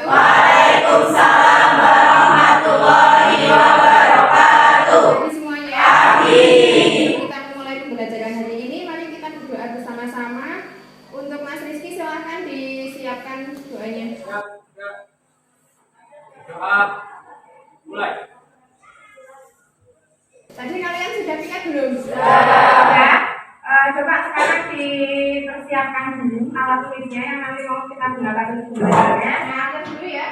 Waalaikumsalam warahmatullahi wabarakatuh. Jadi semuanya. Amin. Kita mulai pembelajaran hari ini. Mari kita berdoa bersama-sama. Untuk Mas Rizky silahkan disiapkan doanya. Doa mulai. Tadi kalian sudah pikat belum? Sudah. Coba sekarang dipersiapkan dulu alat tulisnya yang nanti mau kita gunakan untuk belajarnya. Nah, aku dulu ya.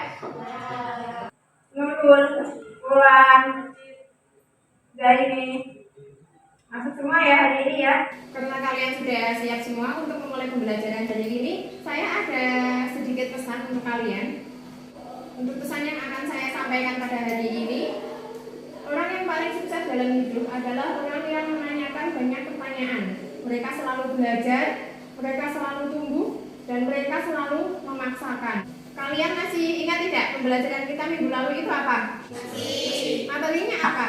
Nurul, Ulan, Zaini. Masuk semua ya hari ini ya. Karena kalian sudah siap semua untuk memulai pembelajaran hari ini, saya ada sedikit pesan untuk kalian. Untuk pesan yang akan saya sampaikan pada hari ini, orang yang paling sukses dalam hidup adalah orang yang menanyakan banyak pertanyaan. Mereka selalu belajar, mereka selalu tumbuh, dan mereka selalu memaksakan. Kalian masih ingat tidak pembelajaran kita minggu lalu itu apa? Materinya apa?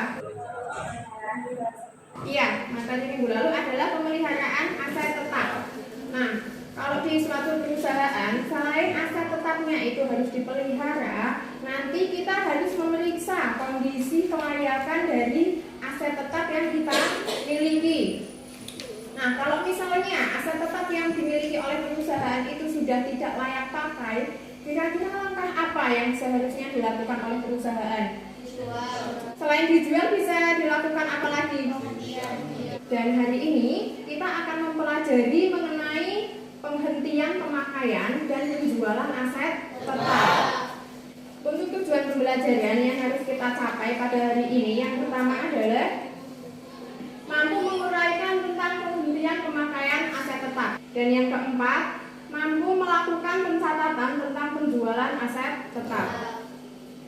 Iya, materi minggu lalu adalah pemeliharaan aset tetap. Nah, kalau di suatu perusahaan, selain aset tetapnya itu harus dipelihara, nanti kita harus memeriksa kondisi kelayakan dari aset tetap yang kita miliki. Nah, kalau misalnya aset tetap yang dimiliki oleh perusahaan itu sudah tidak layak pakai, kira-kira langkah apa yang seharusnya dilakukan oleh perusahaan? Selain dijual, bisa dilakukan apa lagi? Dan hari ini kita akan mempelajari mengenai penghentian pemakaian dan penjualan aset tetap. Untuk tujuan pembelajaran yang harus kita capai pada hari ini, yang pertama adalah mampu menguraikan tentang penghentian pemakaian aset tetap. Dan yang keempat, mampu melakukan pencatatan tentang penjualan aset tetap.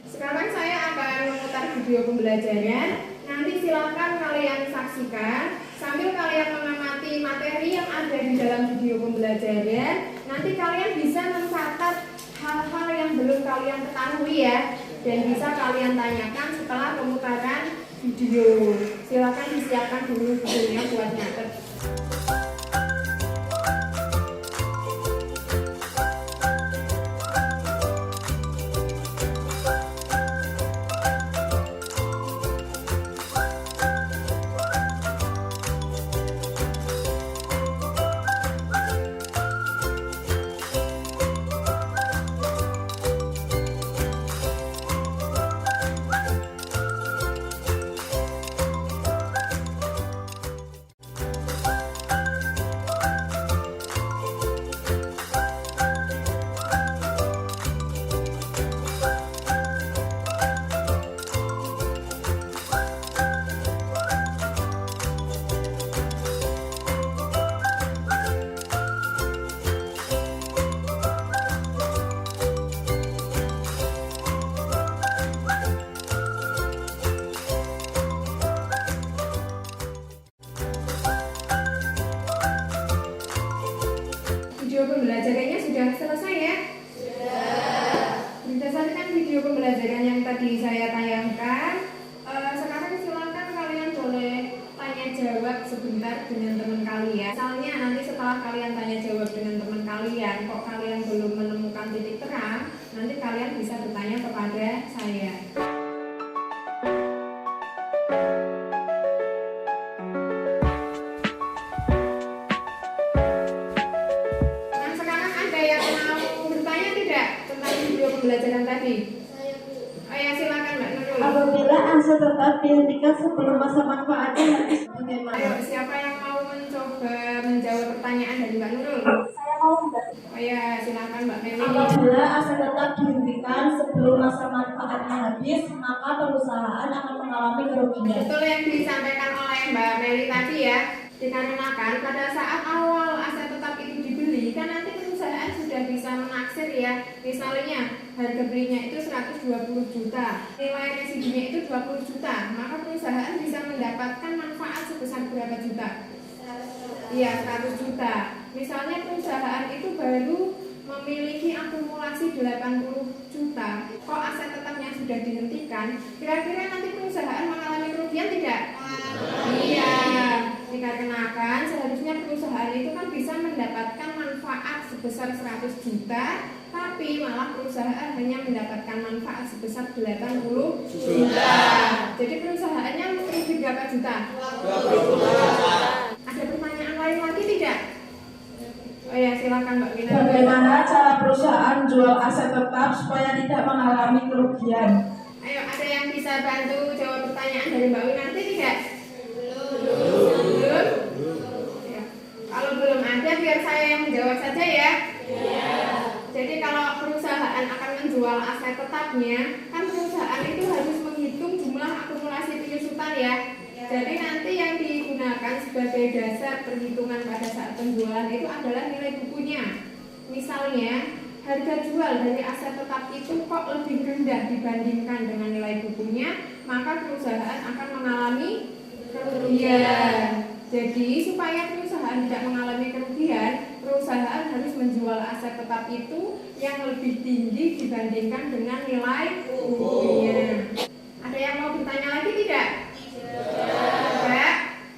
Sekarang saya akan memutar video pembelajaran. Nanti silakan kalian saksikan sambil kalian mengamati materi yang ada di dalam video pembelajaran. Nanti kalian bisa mencatat hal-hal yang belum kalian ketahui ya, dan bisa kalian tanyakan setelah pemutaran video. Silakan disiapkan dulu videonya buat nyatet. Video pembelajarannya sudah selesai ya? Sudah. Berdasarkan video pembelajaran yang tadi saya tayangkan, sekarang silakan kalian boleh tanya jawab sebentar dengan teman kalian. Misalnya nanti setelah kalian tanya jawab dengan teman kalian, kok kalian belum menemukan titik terang, nanti kalian bisa bertanya kepada saya. Pembelajaran tadi. Ayo silakan Mbak Nurul. Apabila aset tetap dihentikan sebelum masa manfaatnya habis, bagaimana? Ayo, siapa yang mau mencoba menjawab pertanyaan dari Mbak Nurul? Saya mau Mbak. Ayo silakan Mbak Meli. Apabila aset tetap dihentikan sebelum masa manfaatnya habis, maka perusahaan akan mengalami kerugian. Betul yang disampaikan oleh Mbak Meli tadi ya. Dikarenakan pada saat awal aset tetap itu dibeli, kan nanti perusahaan sudah bisa menaksir ya. Misalnya harga belinya itu 120 juta, nilai residunya itu 20 juta, maka perusahaan bisa mendapatkan manfaat sebesar berapa juta? Iya, 100 juta. Misalnya perusahaan itu baru memiliki akumulasi 80 juta, kok aset tetapnya sudah dihentikan, kira-kira nanti perusahaan mengalami kerugian tidak? Iya, dikarenakan seharusnya perusahaan itu kan bisa mendapatkan manfaat sebesar 100 juta tapi malah perusahaan hanya mendapatkan manfaat sebesar 80 juta. Jadi perusahaannya rugi berapa juta? 20 juta. Ada pertanyaan lain lagi tidak? Oh ya, silakan Mbak Wina. Bagaimana cara perusahaan jual aset tetap supaya tidak mengalami kerugian? Ayo, ada yang bisa bantu jawab pertanyaan dari Mbak Wina nanti tidak? Belum? Ya. Kalau belum ada, biar saya yang menjawab saja ya. Jadi kalau perusahaan akan menjual aset tetapnya, kan perusahaan itu harus menghitung jumlah akumulasi penyusutan ya. Jadi nanti yang digunakan sebagai dasar perhitungan pada saat penjualan itu adalah nilai bukunya. Misalnya, harga jual dari aset tetap itu kok lebih rendah dibandingkan dengan nilai bukunya, maka perusahaan akan mengalami kerugian. Jadi supaya perusahaan tidak mengalami kerugian, perusahaan harus menjual aset tetap itu yang lebih tinggi dibandingkan dengan nilai bukunya. Ada yang mau bertanya lagi tidak? Tidak.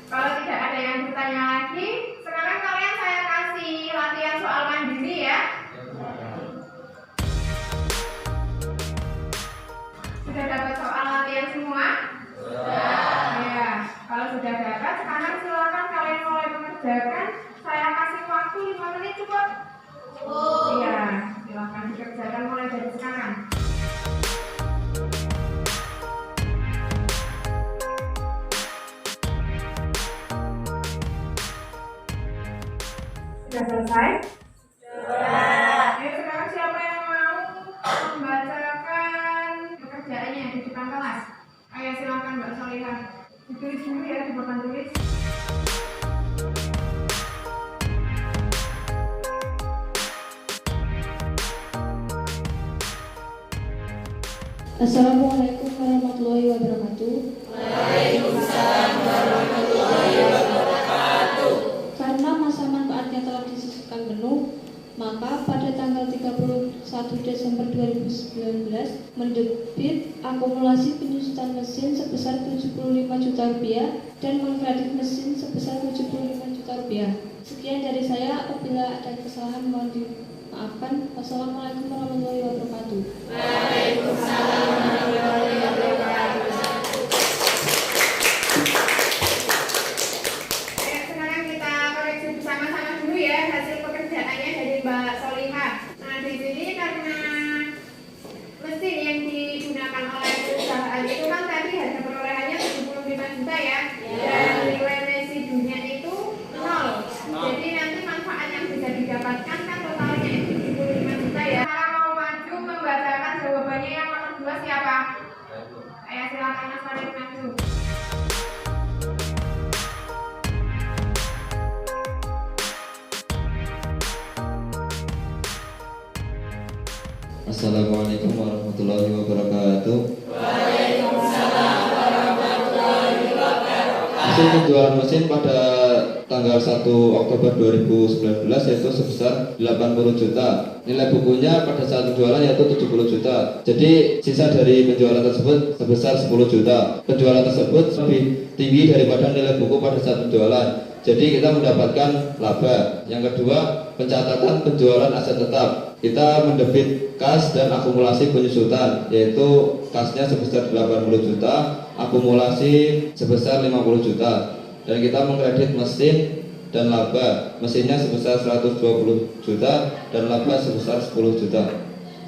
Kalau tidak ada yang bertanya lagi, sekarang kalian saya kasih latihan soal mandiri ya. Sudah dapat soal latihan semua? Ya, kalau sudah dapat, sekarang silakan kalian mulai mengerjakan. Saya kasih waktu 5 menit cukup? Iya, silakan dikerjakan mulai dari sekarang. Sudah selesai? Ayo sekarang siapa yang mau membacakan pekerjaannya di depan kelas? Ayo silakan Mbak Solihah. Ditulis dulu ya di papan tulis. Assalamualaikum warahmatullahi wabarakatuh. Waalaikumsalam warahmatullahi wabarakatuh. Karena masa manfaatnya telah disisihkan penuh, maka pada tanggal 31 Desember 2019 mendebit akumulasi penyusutan mesin sebesar 75 juta rupiah dan mengkredit mesin sebesar 75 juta rupiah. Sekian dari saya, apabila ada kesalahan mohon dimaafkan. Wassalamualaikum warahmatullahi wabarakatuh. Waalaikumsalam warahmatullahi wabarakatuh. Ayo sekarang kita koreksi bersama-sama dulu ya hasil pekerjaannya dari Mbak Solihah. Nah di sini karena mesin yang digunakan oleh perusahaan itu kan tadi harga perolehannya 75 juta ya, dan nilai residunya itu 0. Jadi nanti manfaat yang bisa didapatkan kan totalnya itu 75 juta ya. Sekarang mau maju membacakan jawabannya yang nomor 2 siapa? Ayo silakan Mas Farid maju. Assalamualaikum warahmatullahi wabarakatuh. Waalaikumsalam warahmatullahi wabarakatuh. Hasil penjualan mesin pada tanggal 1 Oktober 2019 yaitu sebesar 80 juta. Nilai bukunya pada saat penjualan yaitu 70 juta. Jadi sisa dari penjualan tersebut sebesar 10 juta. Penjualan tersebut lebih tinggi daripada nilai buku pada saat penjualan. Jadi kita mendapatkan laba. Yang kedua, pencatatan penjualan aset tetap. Kita mendebit kas dan akumulasi penyusutan, yaitu kasnya sebesar 80 juta, akumulasi sebesar 50 juta. Dan kita mengkredit mesin dan laba. Mesinnya sebesar 120 juta dan laba sebesar 10 juta.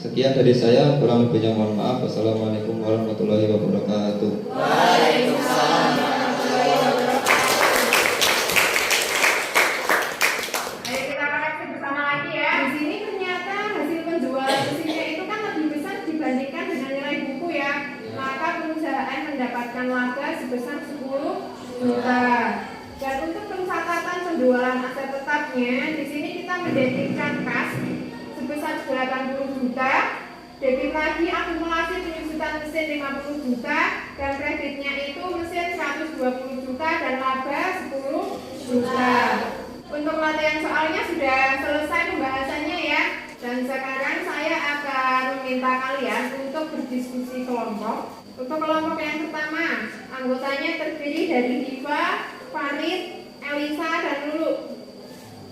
Sekian dari saya, kurang lebihnya mohon maaf. Wassalamualaikum warahmatullahi wabarakatuh. Waalaikumsalam. Ayo kita koreksi bersama lagi ya. Di sini ternyata hasil penjualan mesinnya itu kan lebih besar dibandingkan dengan nilai buku ya. Maka perusahaan mendapatkan laba sebesar 10 juta. Dan untuk pencatatan penjualan aset tetapnya, di sini kita mendebitkan kas sebesar 80 juta, debit lagi akumulasi penyusutan mesin 50 juta, dan kreditnya itu mesin 120 juta dan laba 10 juta. Untuk latihan soalnya sudah selesai pembahasannya ya. Dan sekarang saya akan meminta kalian untuk berdiskusi kelompok. Untuk kelompok yang pertama, anggotanya terdiri dari Diva, Farid, Elisa, dan Lulu.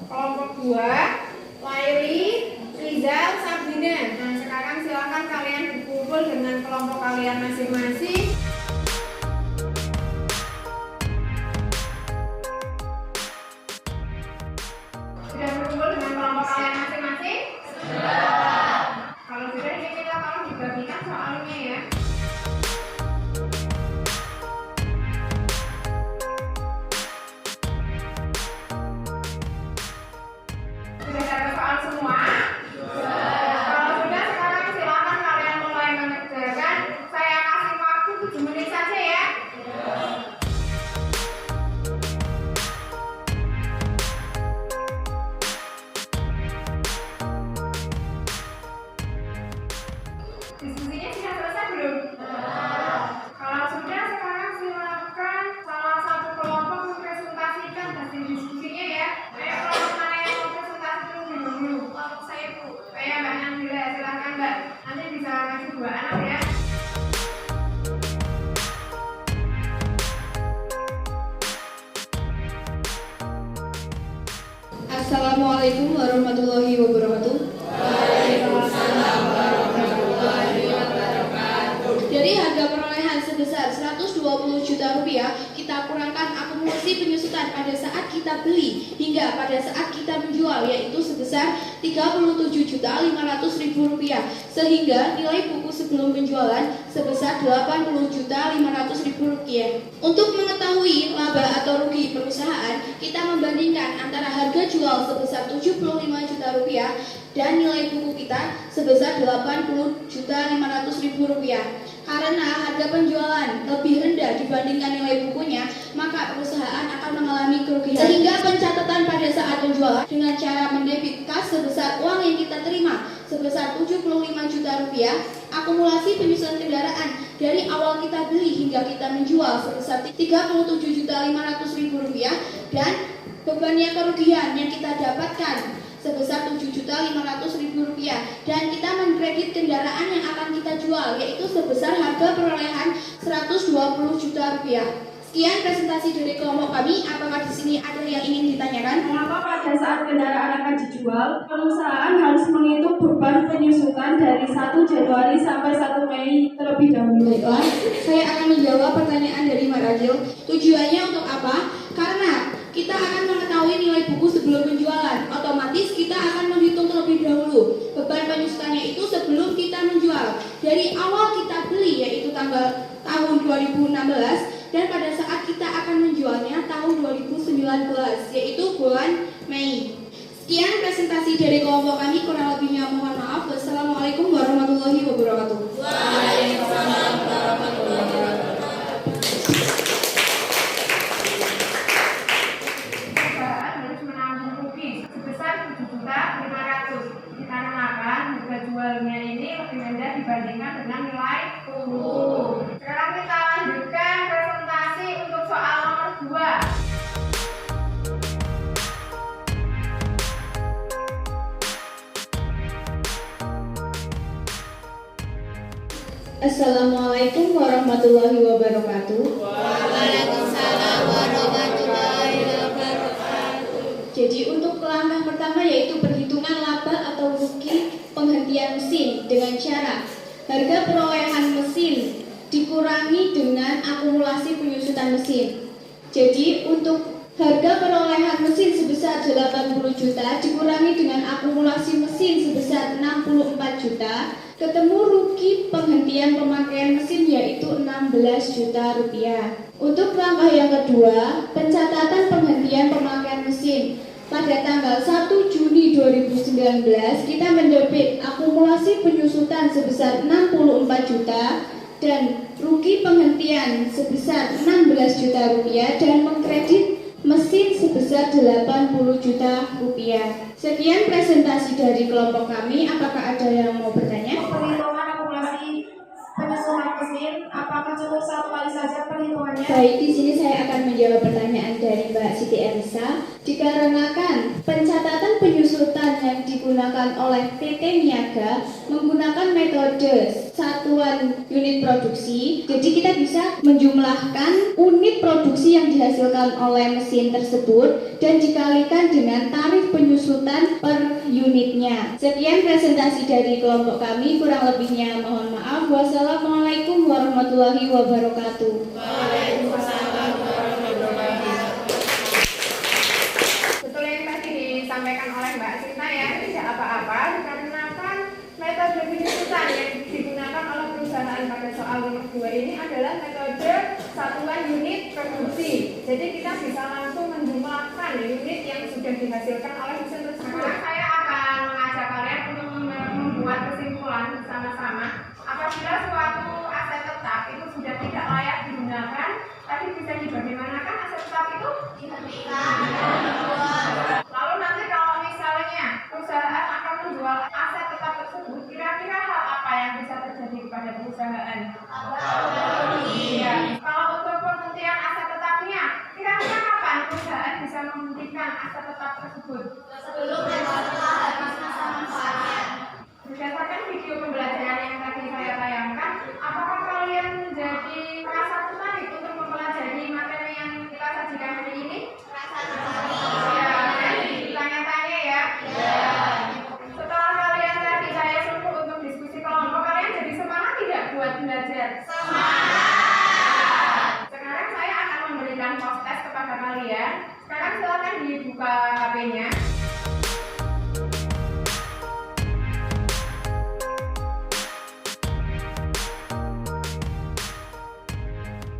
Kelompok 2, Laili, Rizal, Sabrina. kelompok kalian masing-masing. Sudah berkumpul dengan kelompok kalian masing-masing? Sudah. Kalau sudah, ini kita tolong dibagikan soalnya ya. Sudah dapat soal semua? Kalau sudah, sekarang silakan kalian mulai mengerjakan. Saya kasih waktu 7 menit saja ya. Diskusinya sudah selesai belum? Kalau sudah, sekarang silakan salah satu kelompok mempresentasikan hasil diskusinya ya. Ayo kelompok mana yang mau presentasi dulu? Kelompok saya Bu. Ayo Mbak Nabila, silakan Mbak. Nanti bisa kasih 2 anak ya. Assalamualaikum warahmatullahi wabarakatuh. Dari harga perolehan sebesar 120 juta rupiah, kita kurangkan akumulasi penyusutan pada saat kita beli hingga pada saat kita menjual, yaitu sebesar 37.500.000 rupiah, sehingga nilai buku sebelum penjualan sebesar 80.500.000 rupiah. Untuk mengetahui laba atau rugi perusahaan, kita membandingkan antara harga jual sebesar 75 juta rupiah dan nilai buku kita sebesar 80.500.000 rupiah. Karena harga penjualan lebih rendah dibandingkan nilai bukunya, maka perusahaan akan mengalami kerugian. Sehingga pencatatan pada saat penjualan dengan cara mendebit kas sebesar uang yang kita terima sebesar 75 juta rupiah, akumulasi penyusunan kendaraan dari awal kita beli hingga kita menjual sebesar 37.500.000 rupiah, dan bebannya kerugian yang kita dapatkan sebesar 7.500.000 rupiah, dan kita mengkredit kendaraan yang akan kita jual, yaitu sebesar harga perolehan 120 juta rupiah. Sekian presentasi dari kelompok kami. Apakah di sini ada yang ingin ditanyakan? Mengapa pada saat kendaraan akan dijual, perusahaan harus menghitung beban penyusutan dari 1 Januari sampai 1 Mei terlebih dahulu? Baiklah, saya akan menjawab pertanyaan dari Mbak Ragil. Tujuannya untuk apa? Karena kita akan mengetahui nilai buku sebelum penjualan. Otomatis kita akan menghitung terlebih dahulu beban penyusutannya itu sebelum kita menjual. Dari awal kita beli, yaitu tahun 2016, dan pada saat kita akan menjualnya tahun 2019, yaitu bulan Mei. Sekian presentasi dari kelompok kami, kurang lebihnya mohon maaf. Wassalamualaikum warahmatullahi wabarakatuh. Waalaikumsalam warahmatullahi wabarakatuh. Perusahaan harus menanggung rugi sebesar 7.500.000 dikarenakan harga jualnya ini lebih rendah dibandingkan dengan nilai buku. Sekarang kita lanjutkan presentasi untuk soal nomor 2. Assalamualaikum warahmatullahi wabarakatuh. Waalaikumsalam warahmatullahi wabarakatuh. Jadi untuk langkah pertama yaitu perhitungan laba atau rugi penghentian mesin dengan cara harga perolehan mesin dikurangi dengan akumulasi penyusutan mesin. Jadi untuk harga perolehan mesin sebesar 80 juta dikurangi dengan akumulasi mesin sebesar 64 juta, ketemu rugi penghentian pemakaian mesin yaitu 16 juta rupiah. Untuk langkah yang kedua, pencatatan penghentian pemakaian mesin. Pada tanggal 1 Juni 2019, kita mendebit akumulasi penyusutan sebesar 64 juta dan rugi penghentian sebesar 16 juta rupiah dan mengkredit mesin sebesar 80 juta rupiah. Sekian presentasi dari kelompok kami. Apakah ada yang mau bertanya? Perhitungan akumulasi penyusunan mesin, apakah cukup 1 kali saja perhitungannya? Baik, di sini saya akan menjawab pertanyaan dari Mbak Siti Elisa. Dikarenakan pencatatan penyusutan yang dikurangi digunakan oleh PT Niaga menggunakan metode satuan unit produksi. Jadi kita bisa menjumlahkan unit produksi yang dihasilkan oleh mesin tersebut dan dikalikan dengan tarif penyusutan per unitnya. Sekian presentasi dari kelompok kami, kurang lebihnya mohon maaf. Wassalamualaikum warahmatullahi wabarakatuh. Waalaikumsalam warahmatullahi wabarakatuh. Betul yang tadi disampaikan oleh Mbak Sinta ya, tidak apa-apa dikarenakan metode penyusutan yang digunakan oleh perusahaan pada soal nomor 2 ini adalah metode satuan unit produksi. Jadi kita bisa langsung menjumlahkan unit yang sudah dihasilkan oleh mesin tersebut. Saya akan mengajak kalian untuk membuat kesimpulan bersama-sama. Apabila suatu aset tetap itu sudah tidak layak digunakan, tapi bisa dibagaimanakan aset tetap itu? Lalu nanti kalau misalnya perusahaan akan menjual aset tetap tersebut, kira-kira hal apa yang bisa terjadi kepada perusahaan? Iya. Kalau untuk penghentian aset tetapnya, kira-kira kapan perusahaan bisa menghentikan aset tetap tersebut? Sebelum habis masa manfaatnya. Berdasarkan video pembelajaran yang tadi saya tayangkan, apakah kalian menjadi merasa tertarik untuk mempelajari materi yang kita sajikan hari ini? Ya, tanya-tanya ya. Setelah kalian tadi saya suruh untuk diskusi kelompok, kalian jadi semangat tidak buat belajar? Sekarang saya akan memberikan post test kepada kalian. Sekarang silakan dibuka HP-nya.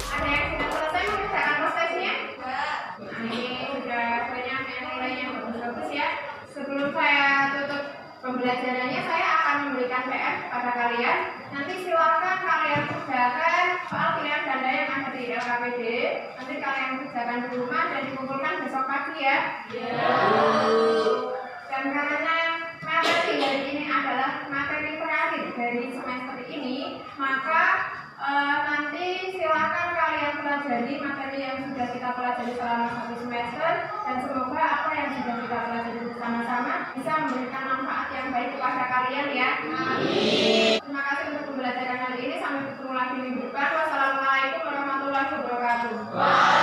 Ada yang sudah selesai mengerjakan prosesnya? Nah, ini sudah banyak yang nilainya bagus-bagus ya. Sebelum saya tutup pembelajarannya, saya akan memberikan PR kepada kalian. Nanti silakan kalian kerjakan soal pilihan ganda yang ada di LKPD. Nanti kalian kerjakan di rumah dan dikumpulkan besok pagi ya. Dan karena materi hari ini adalah materi terakhir dari semester ini, maka nanti silakan kalian pelajari materi yang sudah kita pelajari selama 1 semester, dan semoga apa yang sudah kita pelajari bersama-sama bisa memberikan manfaat yang baik kepada kalian ya. Terima kasih untuk pembelajaran hari ini. Sampai ketemu lagi minggu depan. Wassalamualaikum warahmatullahi wabarakatuh.